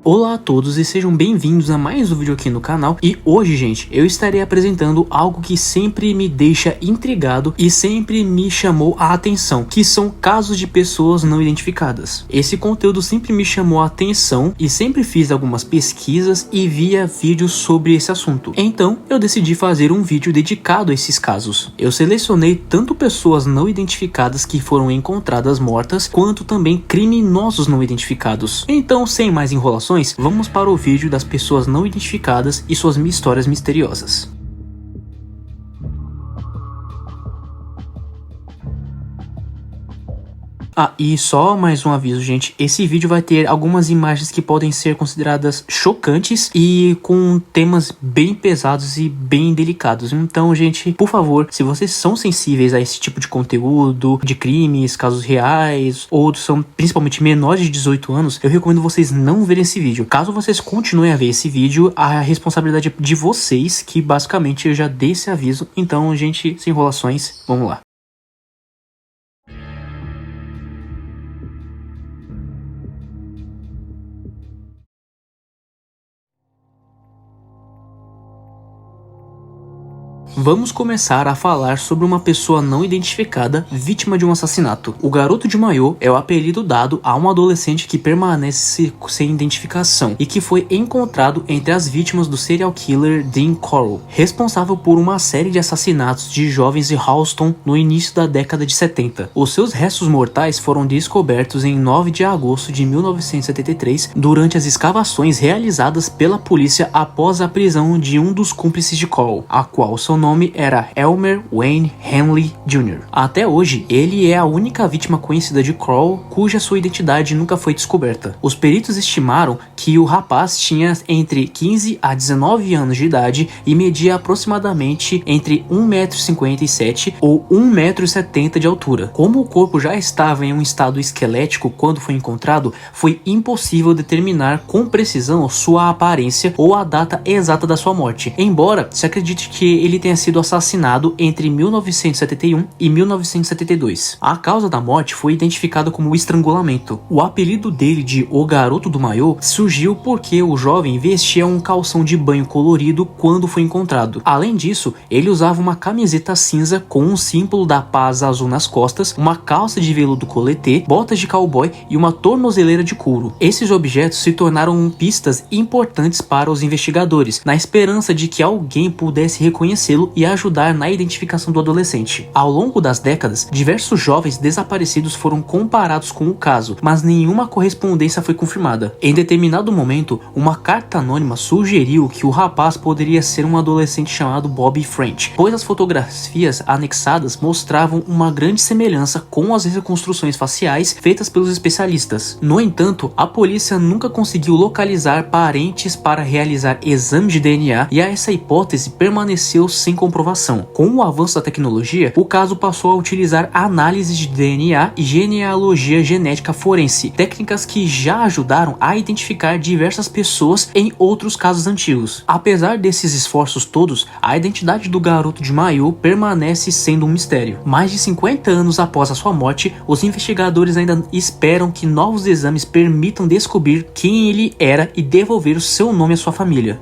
Olá a todos e sejam bem-vindos a mais um vídeo aqui no canal. E hoje, gente, eu estarei apresentando algo que sempre me deixa intrigado e sempre me chamou a atenção, que são casos de pessoas não identificadas. Esse conteúdo sempre me chamou a atenção e sempre fiz algumas pesquisas e via vídeos sobre esse assunto. Então, eu decidi fazer um vídeo dedicado a esses casos. Eu selecionei tanto pessoas não identificadas que foram encontradas mortas, quanto também criminosos não identificados. Então, sem mais enrolações, vamos para o vídeo das pessoas não identificadas e suas histórias misteriosas. E só mais um aviso, gente, esse vídeo vai ter algumas imagens que podem ser consideradas chocantes e com temas bem pesados e bem delicados. Então, gente, por favor, se vocês são sensíveis a esse tipo de conteúdo, de crimes, casos reais, ou são principalmente menores de 18 anos, eu recomendo vocês não verem esse vídeo. Caso vocês continuem a ver esse vídeo, a responsabilidade é de vocês, que basicamente eu já dei esse aviso. Então, gente, sem enrolações, vamos lá. Vamos começar a falar sobre uma pessoa não identificada vítima de um assassinato. O garoto de Maiô é o apelido dado a um adolescente que permanece sem identificação e que foi encontrado entre as vítimas do serial killer Dean Corll, responsável por uma série de assassinatos de jovens em Houston no início da década de 70. Os seus restos mortais foram descobertos em 9 de agosto de 1973 durante as escavações realizadas pela polícia após a prisão de um dos cúmplices de Corll, a qual seu nome era Elmer Wayne Henley Jr. Até hoje, ele é a única vítima conhecida de Corll cuja sua identidade nunca foi descoberta. Os peritos estimaram que o rapaz tinha entre 15 a 19 anos de idade e media aproximadamente entre 1,57 m ou 1,70 m de altura. Como o corpo já estava em um estado esquelético quando foi encontrado, foi impossível determinar com precisão sua aparência ou a data exata da sua morte, embora se acredite que ele tenha sido assassinado entre 1971 e 1972. A causa da morte foi identificada como estrangulamento. O apelido dele de O Garoto do Maiô surgiu porque o jovem vestia um calção de banho colorido quando foi encontrado. Além disso, ele usava uma camiseta cinza com um símbolo da paz azul nas costas, uma calça de veludo coletê, botas de cowboy e uma tornozeleira de couro. Esses objetos se tornaram pistas importantes para os investigadores, na esperança de que alguém pudesse reconhecê-lo e ajudar na identificação do adolescente. Ao longo das décadas, diversos jovens desaparecidos foram comparados com o caso, mas nenhuma correspondência foi confirmada. Em determinado momento, uma carta anônima sugeriu que o rapaz poderia ser um adolescente chamado Bobby French, pois as fotografias anexadas mostravam uma grande semelhança com as reconstruções faciais feitas pelos especialistas. No entanto, a polícia nunca conseguiu localizar parentes para realizar exames de DNA e essa hipótese permaneceu sem comprovação. Com o avanço da tecnologia, o caso passou a utilizar análises de DNA e genealogia genética forense, técnicas que já ajudaram a identificar diversas pessoas em outros casos antigos. Apesar desses esforços todos, a identidade do garoto de Maiô permanece sendo um mistério. Mais de 50 anos após a sua morte, os investigadores ainda esperam que novos exames permitam descobrir quem ele era e devolver o seu nome à sua família.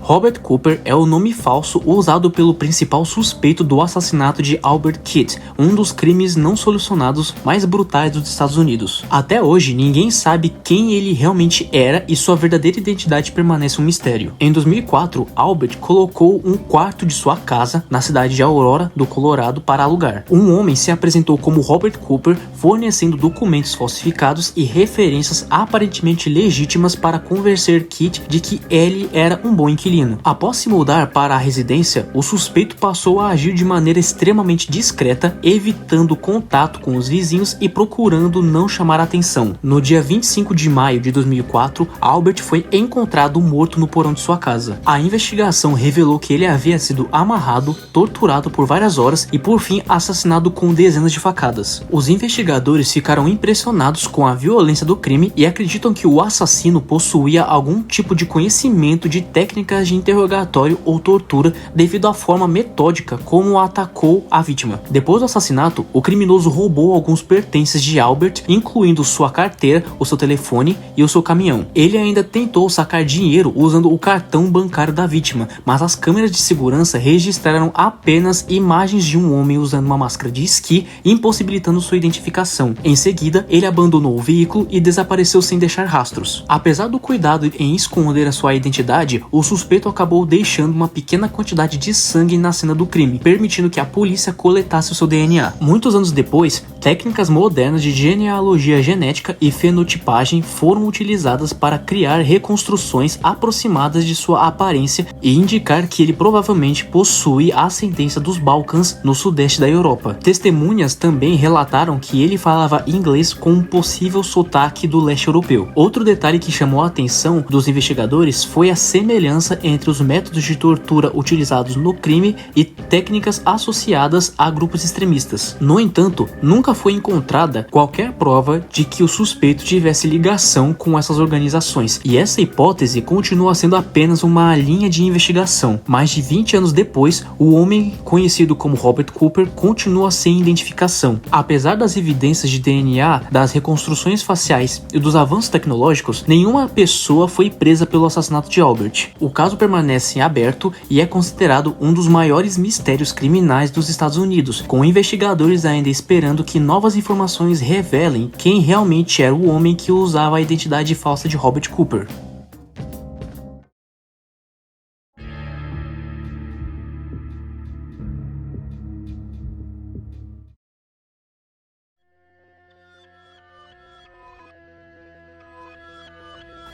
Robert Cooper é o nome falso usado pelo principal suspeito do assassinato de Albert Kidd, um dos crimes não solucionados mais brutais dos Estados Unidos. Até hoje, ninguém sabe quem ele realmente era e sua verdadeira identidade permanece um mistério. Em 2004, Albert colocou um quarto de sua casa na cidade de Aurora, do Colorado, para alugar. Um homem se apresentou como Robert Cooper, fornecendo documentos falsificados e referências aparentemente legítimas para convencer Kidd de que ele era um bom inquilino. Após se mudar para a residência, o suspeito passou a agir de maneira extremamente discreta, evitando contato com os vizinhos e procurando não chamar atenção. No dia 25 de maio de 2004, Albert foi encontrado morto no porão de sua casa. A investigação revelou que ele havia sido amarrado, torturado por várias horas e por fim assassinado com dezenas de facadas. Os investigadores ficaram impressionados com a violência do crime e acreditam que o assassino possuía algum tipo de conhecimento de técnicas técnicas de interrogatório ou tortura devido à forma metódica como atacou a vítima. Depois do assassinato, o criminoso roubou alguns pertences de Albert, incluindo sua carteira, o seu telefone e o seu caminhão. Ele ainda tentou sacar dinheiro usando o cartão bancário da vítima, mas as câmeras de segurança registraram apenas imagens de um homem usando uma máscara de esqui, impossibilitando sua identificação. Em seguida, ele abandonou o veículo e desapareceu sem deixar rastros. Apesar do cuidado em esconder a sua identidade, o suspeito acabou deixando uma pequena quantidade de sangue na cena do crime, permitindo que a polícia coletasse o seu DNA. Muitos anos depois, técnicas modernas de genealogia genética e fenotipagem foram utilizadas para criar reconstruções aproximadas de sua aparência e indicar que ele provavelmente possui a ascendência dos Balcãs no sudeste da Europa. Testemunhas também relataram que ele falava inglês com um possível sotaque do leste europeu. Outro detalhe que chamou a atenção dos investigadores foi a semelhança entre os métodos de tortura utilizados no crime e técnicas associadas a grupos extremistas. No entanto, nunca foi encontrada qualquer prova de que o suspeito tivesse ligação com essas organizações, e essa hipótese continua sendo apenas uma linha de investigação. Mais de 20 anos depois, o homem conhecido como Robert Cooper continua sem identificação. Apesar das evidências de DNA, das reconstruções faciais e dos avanços tecnológicos, nenhuma pessoa foi presa pelo assassinato de Albert. O caso permanece aberto e é considerado um dos maiores mistérios criminais dos Estados Unidos, com investigadores ainda esperando que novas informações revelem quem realmente era o homem que usava a identidade falsa de Robert Cooper.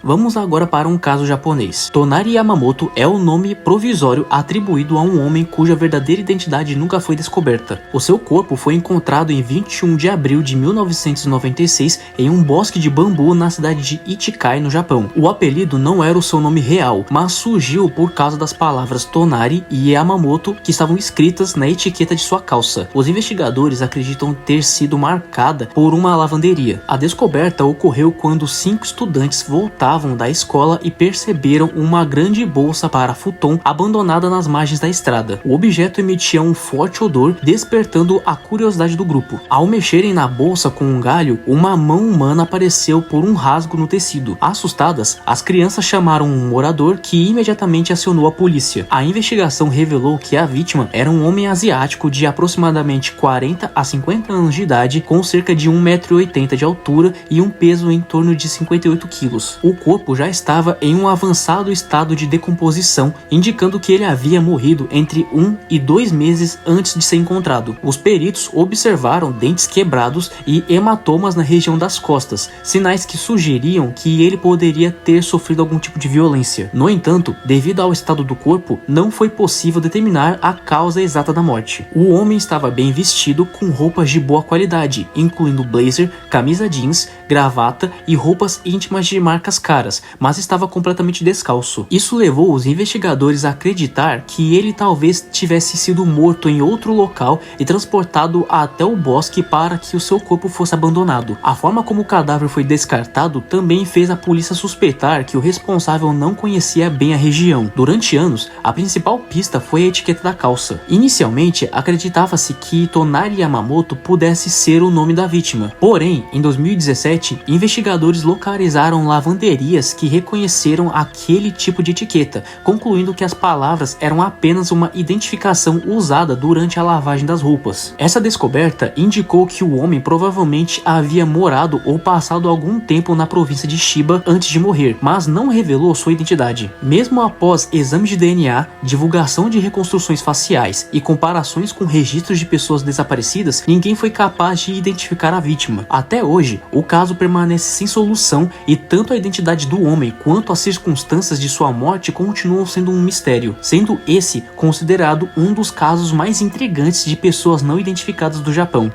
Vamos agora para um caso japonês. Tonari Yamamoto é o nome provisório atribuído a um homem cuja verdadeira identidade nunca foi descoberta. O seu corpo foi encontrado em 21 de abril de 1996 em um bosque de bambu na cidade de Ichikai, no Japão. O apelido não era o seu nome real, mas surgiu por causa das palavras Tonari e Yamamoto que estavam escritas na etiqueta de sua calça. Os investigadores acreditam ter sido marcada por uma lavanderia. A descoberta ocorreu quando 5 estudantes voltaram da escola e perceberam uma grande bolsa para futon abandonada nas margens da estrada. O objeto emitia um forte odor, despertando a curiosidade do grupo. Ao mexerem na bolsa com um galho, uma mão humana apareceu por um rasgo no tecido. Assustadas, as crianças chamaram um morador que imediatamente acionou a polícia. A investigação revelou que a vítima era um homem asiático de aproximadamente 40 a 50 anos de idade, com cerca de 1,80 m de altura e um peso em torno de 58 quilos. O corpo já estava em um avançado estado de decomposição, indicando que ele havia morrido entre 1 e 2 meses antes de ser encontrado. Os peritos observaram dentes quebrados e hematomas na região das costas, sinais que sugeriam que ele poderia ter sofrido algum tipo de violência. No entanto, devido ao estado do corpo, não foi possível determinar a causa exata da morte. O homem estava bem vestido com roupas de boa qualidade, incluindo blazer, camisa jeans, gravata e roupas íntimas de marcas caras, mas estava completamente descalço. Isso levou os investigadores a acreditar que ele talvez tivesse sido morto em outro local e transportado até o bosque para que o seu corpo fosse abandonado. A forma como o cadáver foi descartado também fez a polícia suspeitar que o responsável não conhecia bem a região. Durante anos, a principal pista foi a etiqueta da calça. Inicialmente, acreditava-se que Tonari Yamamoto pudesse ser o nome da vítima. Porém, em 2017, investigadores localizaram lavanderias que reconheceram aquele tipo de etiqueta, concluindo que as palavras eram apenas uma identificação usada durante a lavagem das roupas. Essa descoberta indicou que o homem provavelmente havia morado ou passado algum tempo na província de Chiba antes de morrer, mas não revelou sua identidade. Mesmo após exames de DNA, divulgação de reconstruções faciais e comparações com registros de pessoas desaparecidas, ninguém foi capaz de identificar a vítima. Até hoje, o caso permanece sem solução e tanto a identidade do homem quanto as circunstâncias de sua morte continuam sendo um mistério, sendo esse considerado um dos casos mais intrigantes de pessoas não identificadas do Japão.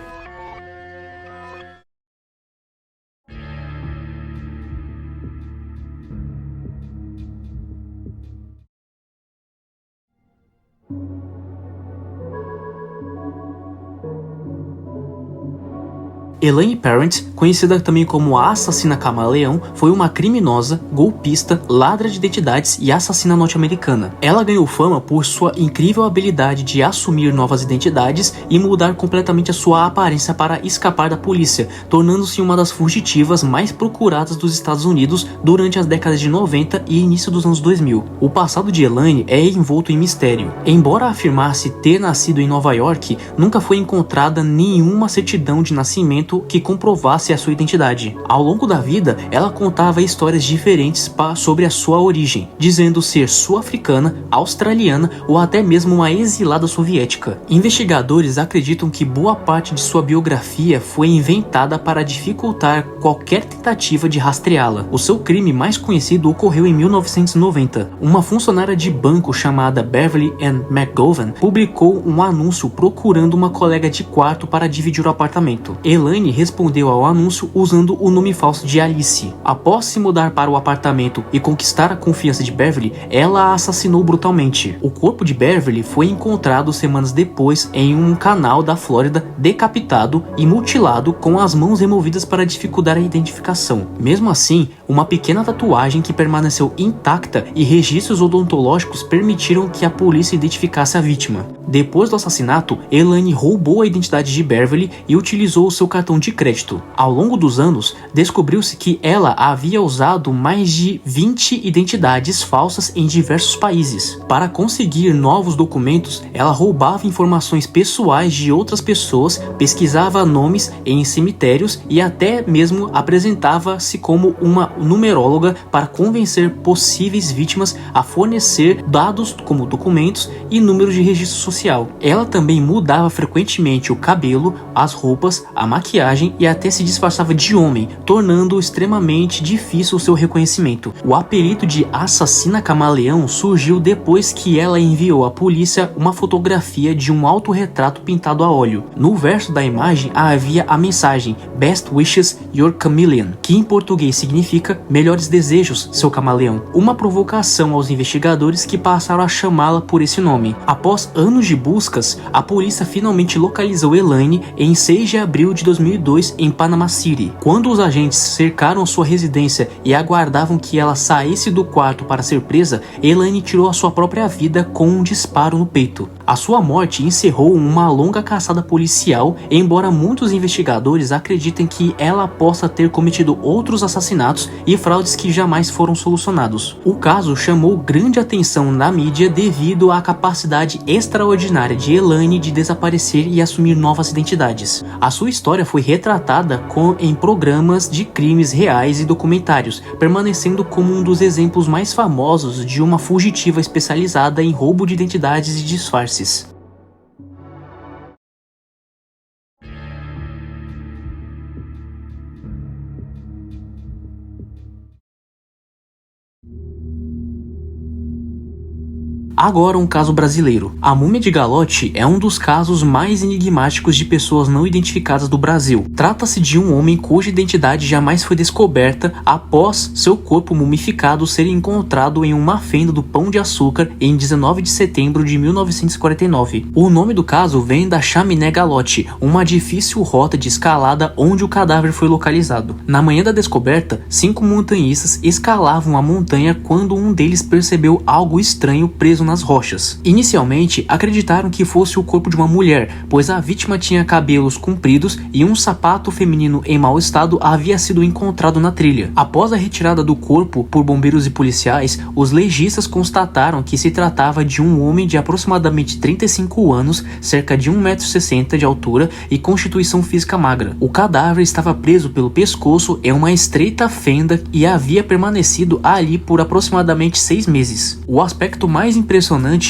Elaine Parent, conhecida também como a Assassina Camaleão, foi uma criminosa, golpista, ladra de identidades e assassina norte-americana. Ela ganhou fama por sua incrível habilidade de assumir novas identidades e mudar completamente a sua aparência para escapar da polícia, tornando-se uma das fugitivas mais procuradas dos Estados Unidos durante as décadas de 90 e início dos anos 2000. O passado de Elaine é envolto em mistério. Embora afirmasse ter nascido em Nova York, nunca foi encontrada nenhuma certidão de nascimento que comprovasse a sua identidade. Ao longo da vida, ela contava histórias diferentes sobre a sua origem, dizendo ser sul-africana, australiana ou até mesmo uma exilada soviética. Investigadores acreditam que boa parte de sua biografia foi inventada para dificultar qualquer tentativa de rastreá-la. O seu crime mais conhecido ocorreu em 1990. Uma funcionária de banco chamada Beverly Ann McGovern publicou um anúncio procurando uma colega de quarto para dividir o apartamento. Elaine respondeu ao anúncio usando o nome falso de Alice. Após se mudar para o apartamento e conquistar a confiança de Beverly, ela a assassinou brutalmente. O corpo de Beverly foi encontrado semanas depois em um canal da Flórida, decapitado e mutilado com as mãos removidas para dificultar a identificação. Mesmo assim, uma pequena tatuagem que permaneceu intacta e registros odontológicos permitiram que a polícia identificasse a vítima. Depois do assassinato, Elaine roubou a identidade de Beverly e utilizou o seu cartão de crédito. Ao longo dos anos, descobriu-se que ela havia usado mais de 20 identidades falsas em diversos países. Para conseguir novos documentos, ela roubava informações pessoais de outras pessoas, pesquisava nomes em cemitérios e até mesmo apresentava-se como uma numeróloga para convencer possíveis vítimas a fornecer dados como documentos e números de registro social. Ela também mudava frequentemente o cabelo, as roupas, a maquiagem e até se disfarçava de homem, tornando extremamente difícil o seu reconhecimento. O apelido de Assassina Camaleão surgiu depois que ela enviou à polícia uma fotografia de um autorretrato pintado a óleo. No verso da imagem havia a mensagem Best Wishes, Your Chameleon, que em português significa Melhores Desejos, seu camaleão. Uma provocação aos investigadores que passaram a chamá-la por esse nome. Após anos de buscas, a polícia finalmente localizou Elaine em 6 de abril de 2002 em Panama City. Quando os agentes cercaram sua residência e aguardavam que ela saísse do quarto para ser presa, Elaine tirou a sua própria vida com um disparo no peito. A sua morte encerrou uma longa caçada policial, embora muitos investigadores acreditem que ela possa ter cometido outros assassinatos e fraudes que jamais foram solucionados. O caso chamou grande atenção na mídia devido à capacidade extraordinária de Elaine de desaparecer e assumir novas identidades. A sua história foi retratada em programas de crimes reais e documentários, permanecendo como um dos exemplos mais famosos de uma fugitiva especializada em roubo de identidades e disfarces. Agora um caso brasileiro. A múmia de Galote é um dos casos mais enigmáticos de pessoas não identificadas do Brasil. Trata-se de um homem cuja identidade jamais foi descoberta após seu corpo mumificado ser encontrado em uma fenda do Pão de Açúcar em 19 de setembro de 1949. O nome do caso vem da Chaminé Galote, uma difícil rota de escalada onde o cadáver foi localizado. Na manhã da descoberta, 5 montanhistas escalavam a montanha quando um deles percebeu algo estranho preso nas rochas. Inicialmente, acreditaram que fosse o corpo de uma mulher, pois a vítima tinha cabelos compridos e um sapato feminino em mau estado havia sido encontrado na trilha. Após a retirada do corpo por bombeiros e policiais, os legistas constataram que se tratava de um homem de aproximadamente 35 anos, cerca de 1,60 m de altura e constituição física magra. O cadáver estava preso pelo pescoço em uma estreita fenda e havia permanecido ali por aproximadamente 6 meses. O aspecto mais impressionante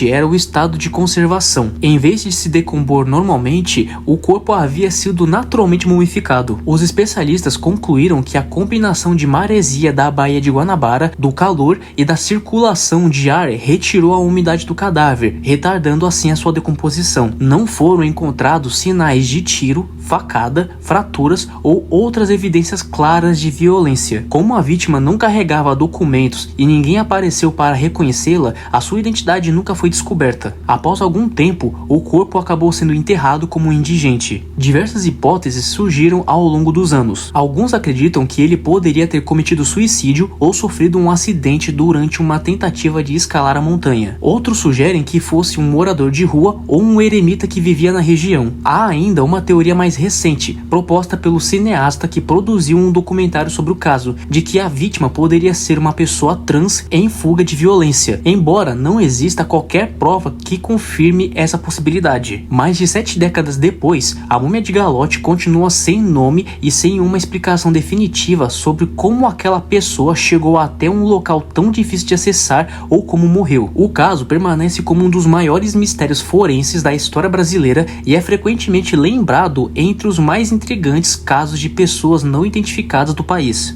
era o estado de conservação. Em vez de se decompor normalmente, o corpo havia sido naturalmente mumificado. Os especialistas concluíram que a combinação de maresia da Baía de Guanabara, do calor e da circulação de ar retirou a umidade do cadáver, retardando assim a sua decomposição. Não foram encontrados sinais de tiro, facada, fraturas ou outras evidências claras de violência. Como a vítima não carregava documentos e ninguém apareceu para reconhecê-la, a sua identidade identidade nunca foi descoberta. Após algum tempo, o corpo acabou sendo enterrado como um indigente. Diversas hipóteses surgiram ao longo dos anos. Alguns acreditam que ele poderia ter cometido suicídio ou sofrido um acidente durante uma tentativa de escalar a montanha. Outros sugerem que fosse um morador de rua ou um eremita que vivia na região. Há ainda uma teoria mais recente, proposta pelo cineasta que produziu um documentário sobre o caso, de que a vítima poderia ser uma pessoa trans em fuga de violência, embora não exista qualquer prova que confirme essa possibilidade. Mais de 7 décadas depois, a múmia de Galotti continua sem nome e sem uma explicação definitiva sobre como aquela pessoa chegou até um local tão difícil de acessar ou como morreu. O caso permanece como um dos maiores mistérios forenses da história brasileira e é frequentemente lembrado entre os mais intrigantes casos de pessoas não identificadas do país.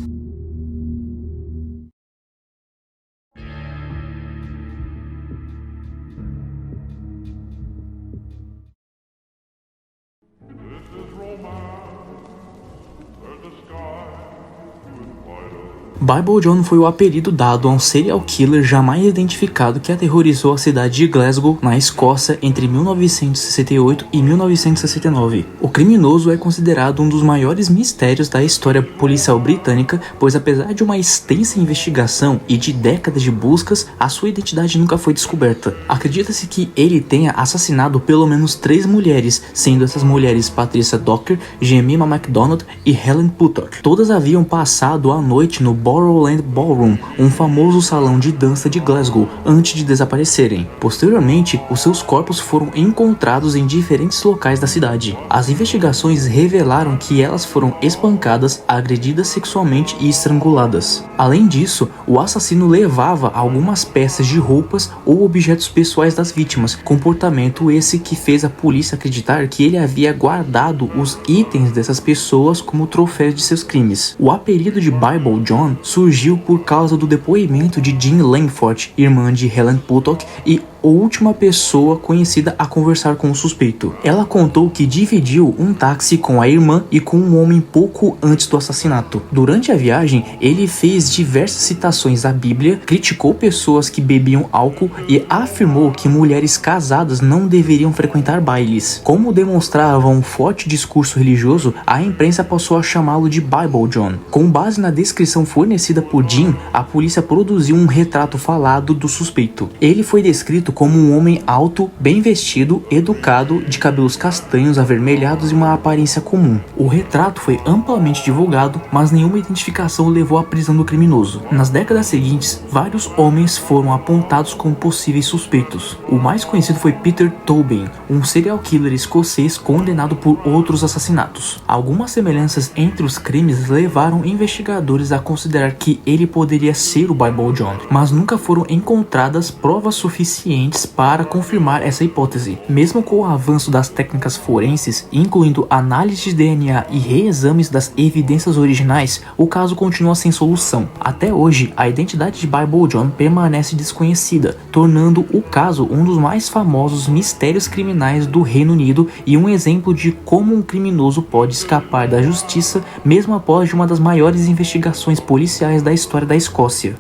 Bible John foi o apelido dado a um serial killer jamais identificado que aterrorizou a cidade de Glasgow, na Escócia, entre 1968 e 1969. O criminoso é considerado um dos maiores mistérios da história policial britânica, pois apesar de uma extensa investigação e de décadas de buscas, a sua identidade nunca foi descoberta. Acredita-se que ele tenha assassinado pelo menos 3 mulheres, sendo essas mulheres Patricia Docker, Jemima MacDonald e Helen Puttock. Todas haviam passado a noite no Barrowland Ballroom, um famoso salão de dança de Glasgow, antes de desaparecerem. Posteriormente, os seus corpos foram encontrados em diferentes locais da cidade. As investigações revelaram que elas foram espancadas, agredidas sexualmente e estranguladas. Além disso, o assassino levava algumas peças de roupas ou objetos pessoais das vítimas, comportamento esse que fez a polícia acreditar que ele havia guardado os itens dessas pessoas como troféus de seus crimes. O apelido de Bible John surgiu por causa do depoimento de Jean Langford, irmã de Helen Puttock e última pessoa conhecida a conversar com o suspeito. Ela contou que dividiu um táxi com a irmã e com um homem pouco antes do assassinato. Durante a viagem, ele fez diversas citações à Bíblia, criticou pessoas que bebiam álcool e afirmou que mulheres casadas não deveriam frequentar bailes. Como demonstrava um forte discurso religioso, a imprensa passou a chamá-lo de Bible John. Com base na descrição fornecida por Jean, a polícia produziu um retrato falado do suspeito. Ele foi descrito como um homem alto, bem vestido, educado, de cabelos castanhos avermelhados e uma aparência comum. O retrato foi amplamente divulgado, mas nenhuma identificação levou à prisão do criminoso. Nas décadas seguintes, vários homens foram apontados como possíveis suspeitos. O mais conhecido foi Peter Tobin, um serial killer escocês condenado por outros assassinatos. Algumas semelhanças entre os crimes levaram investigadores a considerar que ele poderia ser o Bible John, mas nunca foram encontradas provas suficientes para confirmar essa hipótese. Mesmo com o avanço das técnicas forenses, incluindo análise de DNA e reexames das evidências originais, o caso continua sem solução. Até hoje, a identidade de Bible John permanece desconhecida, tornando o caso um dos mais famosos mistérios criminais do Reino Unido e um exemplo de como um criminoso pode escapar da justiça mesmo após uma das maiores investigações policiais da história da Escócia.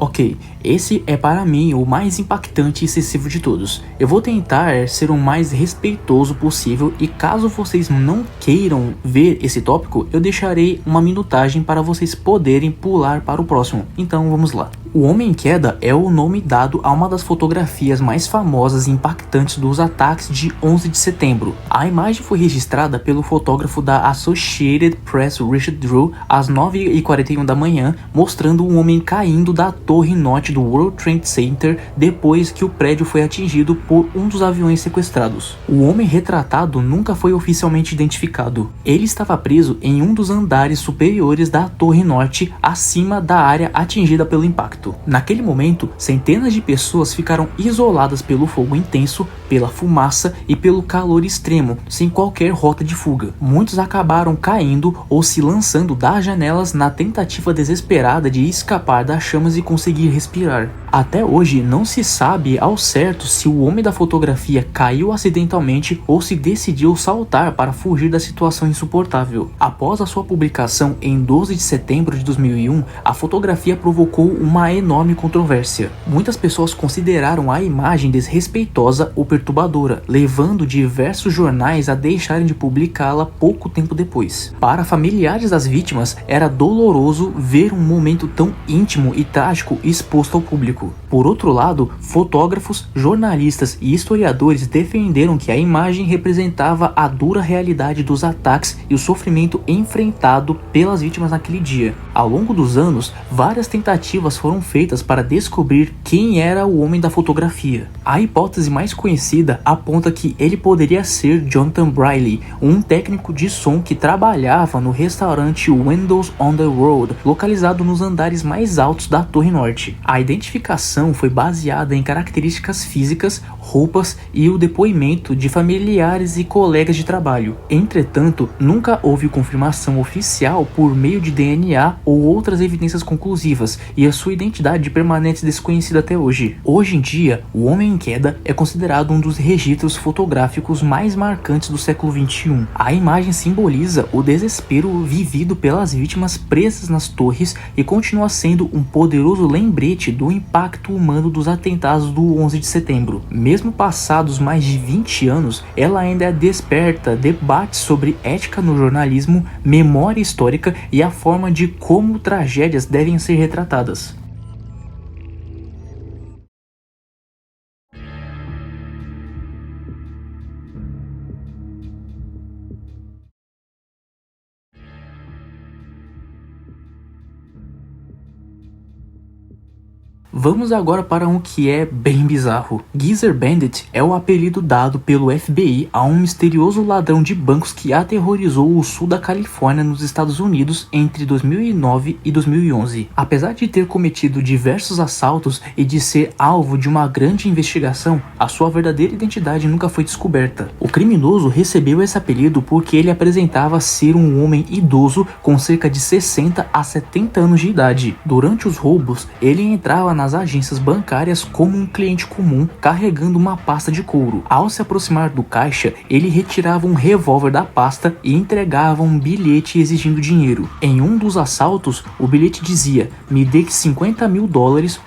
Ok, esse é para mim o mais impactante e excessivo de todos. Eu vou tentar ser o mais respeitoso possível e caso vocês não queiram ver esse tópico, eu deixarei uma minutagem para vocês poderem pular para o próximo. Então vamos lá. O Homem em Queda é o nome dado a uma das fotografias mais famosas e impactantes dos ataques de 11 de setembro. A imagem foi registrada pelo fotógrafo da Associated Press Richard Drew às 9h41 da manhã, mostrando um homem caindo da torre norte do World Trade Center depois que o prédio foi atingido por um dos aviões sequestrados. O homem retratado nunca foi oficialmente identificado. Ele estava preso em um dos andares superiores da torre norte, acima da área atingida pelo impacto. Naquele momento, centenas de pessoas ficaram isoladas pelo fogo intenso, pela fumaça e pelo calor extremo, sem qualquer rota de fuga. Muitos acabaram caindo ou se lançando das janelas na tentativa desesperada de escapar das chamas e conseguir respirar. Até hoje não se sabe ao certo se o homem da fotografia caiu acidentalmente ou se decidiu saltar para fugir da situação insuportável. Após a sua publicação em 12 de setembro de 2001, a fotografia provocou uma enorme controvérsia. Muitas pessoas consideraram a imagem desrespeitosa ou perturbadora, levando diversos jornais a deixarem de publicá-la pouco tempo depois. Para familiares das vítimas, era doloroso ver um momento tão íntimo e trágico exposto ao público. Por outro lado, fotógrafos, jornalistas e historiadores defenderam que a imagem representava a dura realidade dos ataques e o sofrimento enfrentado pelas vítimas naquele dia. Ao longo dos anos, várias tentativas foram feitas para descobrir quem era o homem da fotografia. A hipótese mais conhecida aponta que ele poderia ser Jonathan Briley, um técnico de som que trabalhava no restaurante Windows on the Road, localizado nos andares mais altos da Torre Norte. A identificação foi baseada em características físicas, roupas e o depoimento de familiares e colegas de trabalho. Entretanto, nunca houve confirmação oficial por meio de DNA ou outras evidências conclusivas, e a sua identidade permanece desconhecida até hoje. Hoje em dia, o Homem em Queda é considerado um dos registros fotográficos mais marcantes do século XXI. A imagem simboliza o desespero vivido pelas vítimas presas nas torres e continua sendo um poderoso lembrete do impacto humano dos atentados do 11 de setembro. Mesmo passados mais de 20 anos, ela ainda desperta debates sobre ética no jornalismo, memória histórica e a forma de como tragédias devem ser retratadas. Vamos agora para um que é bem bizarro. Geezer Bandit é o apelido dado pelo FBI a um misterioso ladrão de bancos que aterrorizou o sul da Califórnia nos Estados Unidos entre 2009 e 2011. Apesar de ter cometido diversos assaltos e de ser alvo de uma grande investigação, a sua verdadeira identidade nunca foi descoberta. O criminoso recebeu esse apelido porque ele apresentava ser um homem idoso com cerca de 60 a 70 anos de idade. Durante os roubos, ele entrava nas agências bancárias como um cliente comum, carregando uma pasta de couro. Ao se aproximar do caixa, ele retirava um revólver da pasta e entregava um bilhete exigindo dinheiro. Em um dos assaltos, o bilhete dizia: "Me dê $50 mil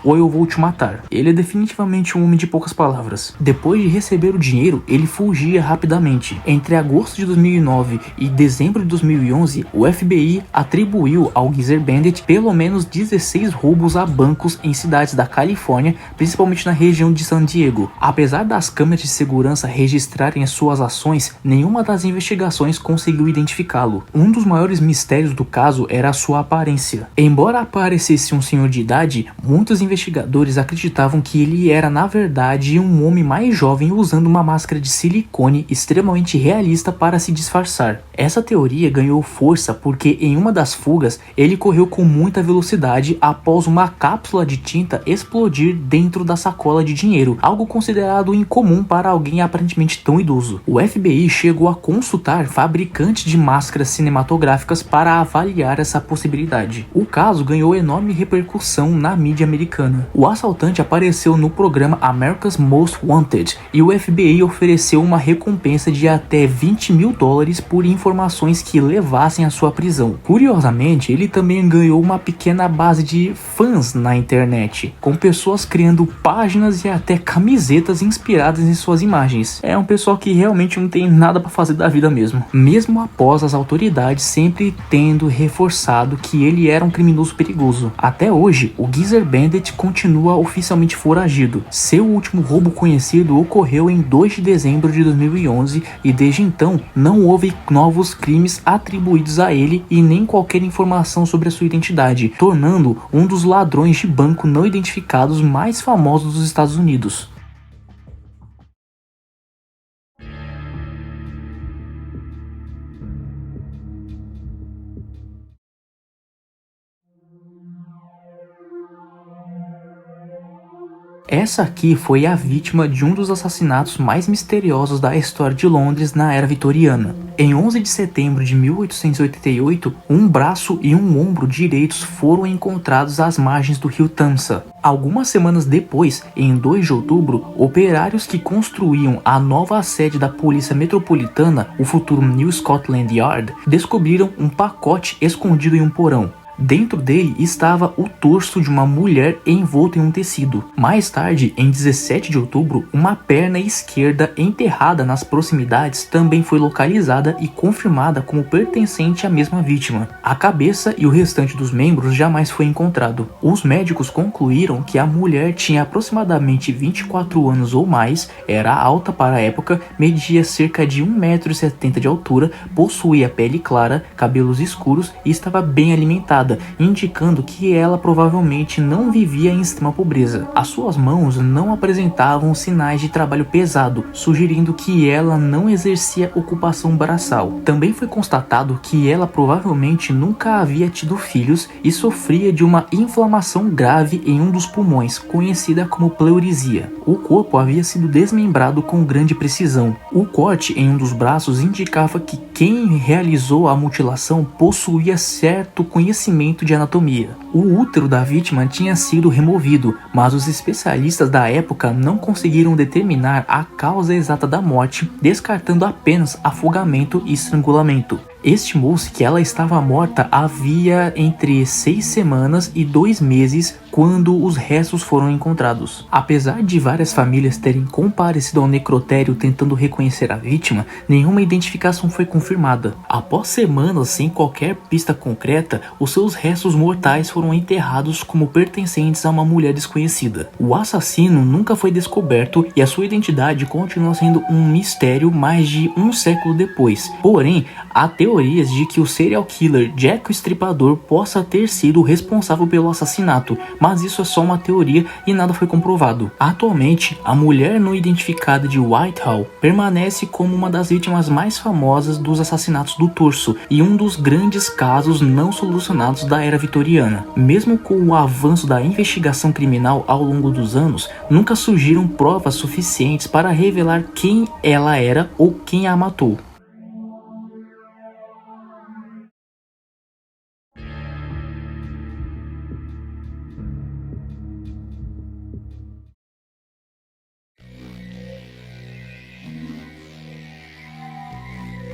ou eu vou te matar". Ele é definitivamente um homem de poucas palavras. Depois de receber o dinheiro, ele fugia rapidamente. Entre agosto de 2009 e dezembro de 2011, o FBI atribuiu ao Geezer Bandit pelo menos 16 roubos a bancos em cidades da Califórnia, principalmente na região de San Diego. Apesar das câmeras de segurança registrarem as suas ações, nenhuma das investigações conseguiu identificá-lo. Um dos maiores mistérios do caso era a sua aparência. Embora aparecesse um senhor de idade, muitos investigadores acreditavam que ele era na verdade um homem mais jovem usando uma máscara de silicone extremamente realista para se disfarçar. Essa teoria ganhou força porque em uma das fugas ele correu com muita velocidade após uma cápsula de tinta explodir dentro da sacola de dinheiro, algo considerado incomum para alguém aparentemente tão idoso. O FBI chegou a consultar fabricantes de máscaras cinematográficas para avaliar essa possibilidade. O caso ganhou enorme repercussão na mídia americana. O assaltante apareceu no programa America's Most Wanted e o FBI ofereceu uma recompensa de até $20 mil por informações que levassem à sua prisão. Curiosamente, ele também ganhou uma pequena base de fãs na internet, com pessoas criando páginas e até camisetas inspiradas em suas imagens. É um pessoal que realmente não tem nada para fazer da vida mesmo. Mesmo após as autoridades sempre tendo reforçado que ele era um criminoso perigoso. Até hoje, o Geezer Bandit continua oficialmente foragido. Seu último roubo conhecido ocorreu em 2 de dezembro de 2011 e desde então não houve novos crimes atribuídos a ele e nem qualquer informação sobre a sua identidade, tornando um dos ladrões de banco não identificados mais famosos dos Estados Unidos. Essa aqui foi a vítima de um dos assassinatos mais misteriosos da história de Londres na era vitoriana. Em 11 de setembro de 1888, um braço e um ombro direitos foram encontrados às margens do rio Tamsa. Algumas semanas depois, em 2 de outubro, operários que construíam a nova sede da Polícia Metropolitana, o futuro New Scotland Yard, descobriram um pacote escondido em um porão. Dentro dele estava o torso de uma mulher envolto em um tecido. Mais tarde, em 17 de outubro, uma perna esquerda enterrada nas proximidades também foi localizada e confirmada como pertencente à mesma vítima. A cabeça e o restante dos membros jamais foi encontrado. Os médicos concluíram que a mulher tinha aproximadamente 24 anos ou mais, era alta para a época, media cerca de 1,70 m de altura, possuía pele clara, cabelos escuros e estava bem alimentada, indicando que ela provavelmente não vivia em extrema pobreza. As suas mãos não apresentavam sinais de trabalho pesado, sugerindo que ela não exercia ocupação braçal. Também foi constatado que ela provavelmente nunca havia tido filhos e sofria de uma inflamação grave em um dos pulmões, conhecida como pleurisia. O corpo havia sido desmembrado com grande precisão. O corte em um dos braços indicava que quem realizou a mutilação possuía certo conhecimento de anatomia. O útero da vítima tinha sido removido, mas os especialistas da época não conseguiram determinar a causa exata da morte, descartando apenas afogamento e estrangulamento. Estimou-se que ela estava morta havia entre 6 semanas e 2 meses quando os restos foram encontrados. Apesar de várias famílias terem comparecido ao necrotério tentando reconhecer a vítima, nenhuma identificação foi confirmada. Após semanas sem qualquer pista concreta, os seus restos mortais foram enterrados como pertencentes a uma mulher desconhecida. O assassino nunca foi descoberto e a sua identidade continua sendo um mistério mais de um século depois. Porém, há teorias de que o serial killer Jack o Estripador possa ter sido responsável pelo assassinato, mas isso é só uma teoria e nada foi comprovado. Atualmente, a mulher não identificada de Whitehall permanece como uma das vítimas mais famosas dos assassinatos do torso e um dos grandes casos não solucionados da era vitoriana. Mesmo com o avanço da investigação criminal ao longo dos anos, nunca surgiram provas suficientes para revelar quem ela era ou quem a matou.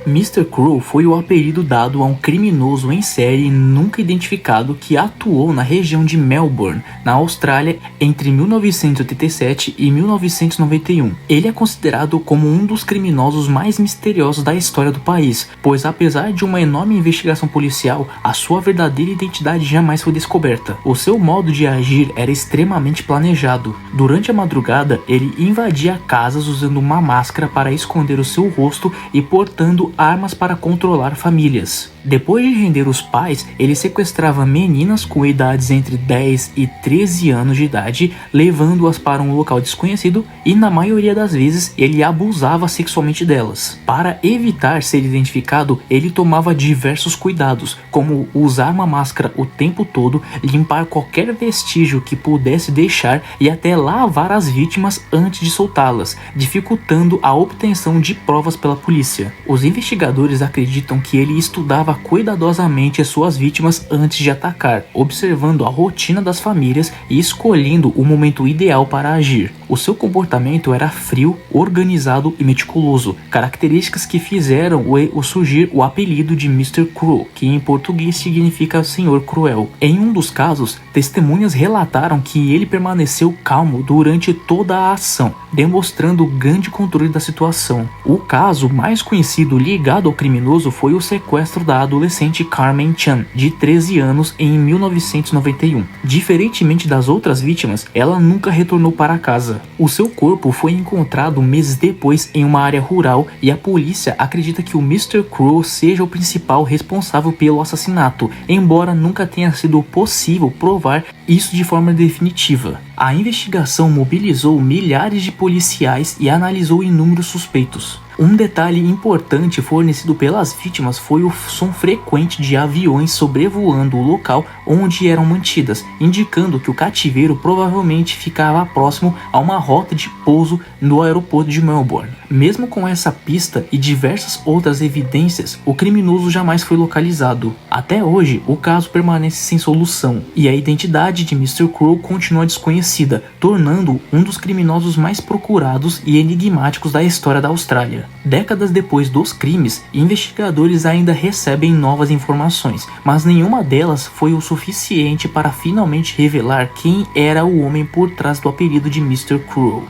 Mr. Crow foi o apelido dado a um criminoso em série nunca identificado que atuou na região de Melbourne, na Austrália, entre 1987 e 1991. Ele é considerado como um dos criminosos mais misteriosos da história do país, pois apesar de uma enorme investigação policial, a sua verdadeira identidade jamais foi descoberta. O seu modo de agir era extremamente planejado. Durante a madrugada, ele invadia casas usando uma máscara para esconder o seu rosto e portando armas para controlar famílias. Depois de render os pais, ele sequestrava meninas com idades entre 10 e 13 anos de idade, levando-as para um local desconhecido e, na maioria das vezes, ele abusava sexualmente delas. Para evitar ser identificado, ele tomava diversos cuidados, como usar uma máscara o tempo todo, limpar qualquer vestígio que pudesse deixar e até lavar as vítimas antes de soltá-las, dificultando a obtenção de provas pela polícia. Os investigadores acreditam que ele estudava cuidadosamente as suas vítimas antes de atacar, observando a rotina das famílias e escolhendo o momento ideal para agir. O seu comportamento era frio, organizado e meticuloso, características que fizeram surgir o apelido de Mr. Cruel, que em português significa Senhor Cruel. Em um dos casos, testemunhas relataram que ele permaneceu calmo durante toda a ação, demonstrando grande controle da situação. O caso mais conhecido ligado ao criminoso foi o sequestro da adolescente Carmen Chan, de 13 anos, em 1991. Diferentemente das outras vítimas, ela nunca retornou para casa. O seu corpo foi encontrado meses depois em uma área rural e a polícia acredita que o Mr. Crow seja o principal responsável pelo assassinato, embora nunca tenha sido possível provar isso de forma definitiva. A investigação mobilizou milhares de policiais e analisou inúmeros suspeitos. Um detalhe importante fornecido pelas vítimas foi o som frequente de aviões sobrevoando o local onde eram mantidas, indicando que o cativeiro provavelmente ficava próximo a uma rota de pouso no aeroporto de Melbourne. Mesmo com essa pista e diversas outras evidências, o criminoso jamais foi localizado. Até hoje, o caso permanece sem solução e a identidade de Mr. Crow continua desconhecida, tornando-o um dos criminosos mais procurados e enigmáticos da história da Austrália. Décadas depois dos crimes, investigadores ainda recebem novas informações, mas nenhuma delas foi o suficiente para finalmente revelar quem era o homem por trás do apelido de Mr. Crow.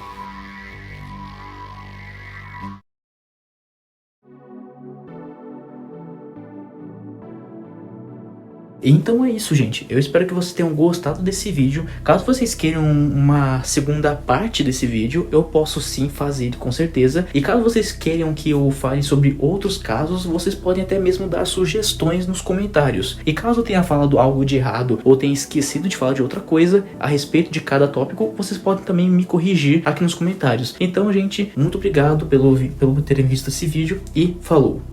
Então é isso, gente. Eu espero que vocês tenham gostado desse vídeo. Caso vocês queiram uma segunda parte desse vídeo, eu posso sim fazer, com certeza. E caso vocês queiram que eu fale sobre outros casos, vocês podem até mesmo dar sugestões nos comentários. E caso eu tenha falado algo de errado ou tenha esquecido de falar de outra coisa a respeito de cada tópico, vocês podem também me corrigir aqui nos comentários. Então, gente, muito obrigado pelo terem visto esse vídeo e falou!